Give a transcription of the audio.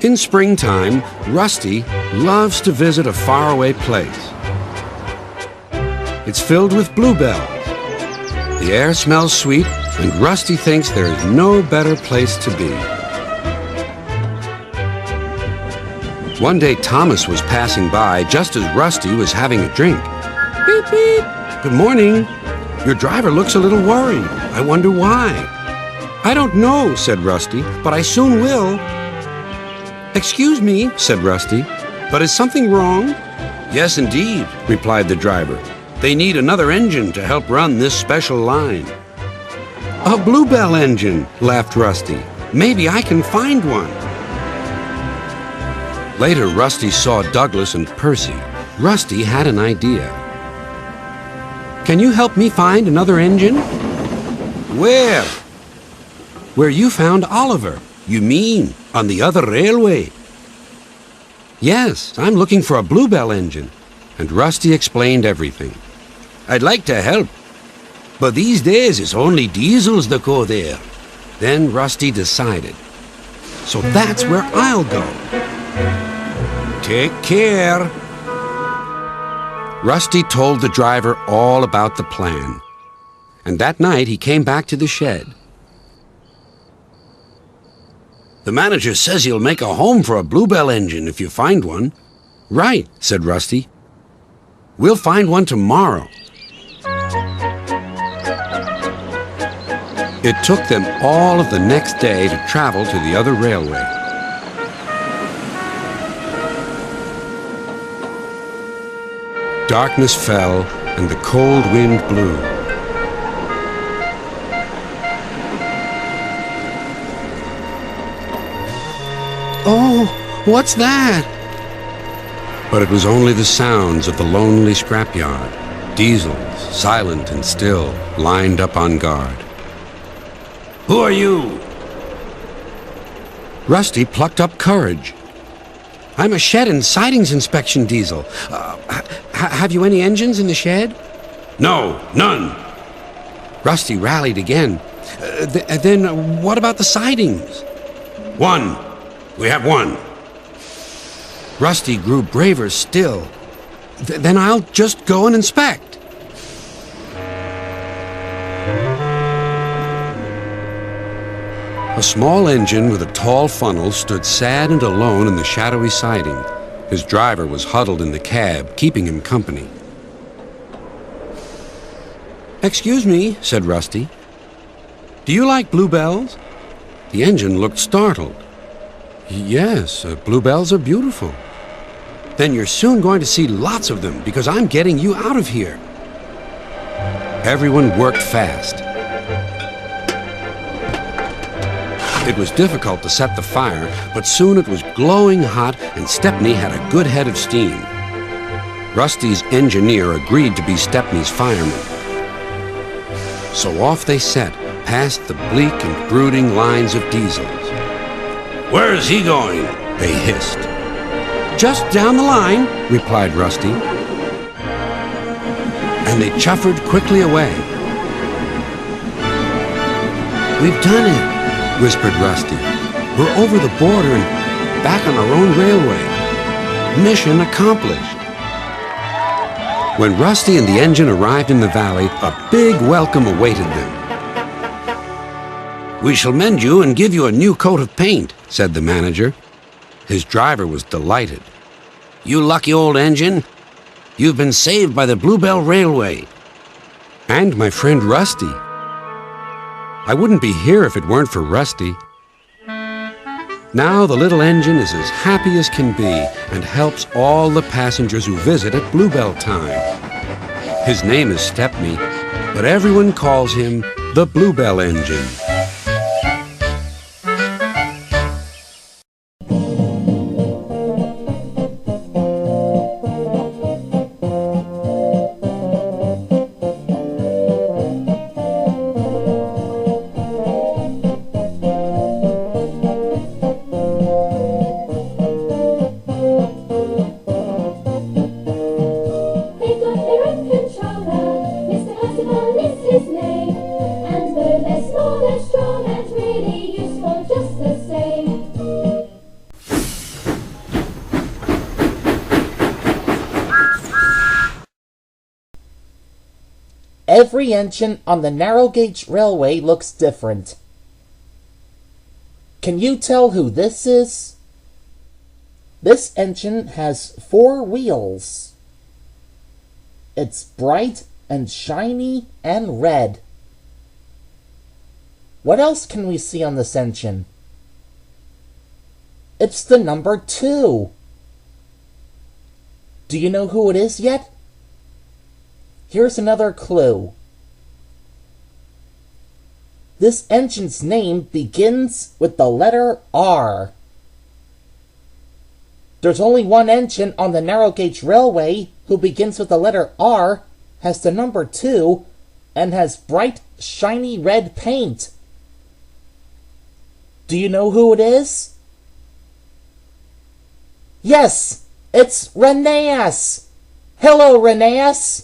In springtime, Rusty loves to visit a faraway place. It's filled with bluebells. The air smells sweet, and Rusty thinks there is no better place to be. One day, Thomas was passing by just as Rusty was having a drink. Beep, beep. Good morning. Your driver looks a little worried. I wonder why. I don't know, said Rusty, but I soon will. Excuse me, said Rusty, but is something wrong? Yes, indeed, replied the driver. They need another engine to help run this special line. A bluebell engine, laughed Rusty. Maybe I can find one. Later, Rusty saw Douglas and Percy. Rusty had an idea. Can you help me find another engine? Where? Where you found Oliver. You mean on the other railway? Yes, I'm looking for a bluebell engine. And Rusty explained everything. I'd like to help, but these days it's only diesels that go there. Then Rusty decided. So that's where I'll go. Take care. Rusty told the driver all about the plan. And that night he came back to the shed. The manager says he'll make a home for a bluebell engine if you find one. Right, said Rusty. We'll find one tomorrow. It took them all of the next day to travel to the other railway. Darkness fell and the cold wind blew. Oh, what's that? But it was only the sounds of the lonely scrapyard. Diesels, silent and still, lined up on guard. Who are you? Rusty plucked up courage. I'm a shed and sidings inspection diesel. Have you any engines in the shed? No, none. Rusty rallied again. Then what about the sidings? One. We have one. Rusty grew braver still. Then I'll just go and inspect. A small engine with a tall funnel stood sad and alone in the shadowy siding. His driver was huddled in the cab, keeping him company. Excuse me, said Rusty. Do you like bluebells? The engine looked startled. Yes, bluebells are beautiful. Then you're soon going to see lots of them because I'm getting you out of here. Everyone worked fast. It was difficult to set the fire, but soon it was glowing hot and Stepney had a good head of steam. Rusty's engineer agreed to be Stepney's fireman. So off they set, past the bleak and brooding lines of diesels. Where is he going? They hissed. Just down the line, replied Rusty. And they chuffered quickly away. We've done it, whispered Rusty. We're over the border and back on our own railway. Mission accomplished. When Rusty and the engine arrived in the valley, a big welcome awaited them. We shall mend you and give you a new coat of paint, said the manager. His driver was delighted. You lucky old engine. You've been saved by the Bluebell Railway. And my friend Rusty. I wouldn't be here if it weren't for Rusty. Now the little engine is as happy as can be and helps all the passengers who visit at Bluebell time. His name is Stepney, but everyone calls him the Bluebell Engine. Every engine on the narrow gauge railway looks different. Can you tell who this is? This engine has 4 wheels. It's bright and shiny and red. What else can we see on this engine? It's the number 2. Do you know who it is yet? Here's another clue. This engine's name begins with the letter R. There's only one engine on the narrow gauge railway who begins with the letter R, has the number 2, and has bright, shiny red paint. Do you know who it is? Yes, it's Reneas. Hello, Reneas.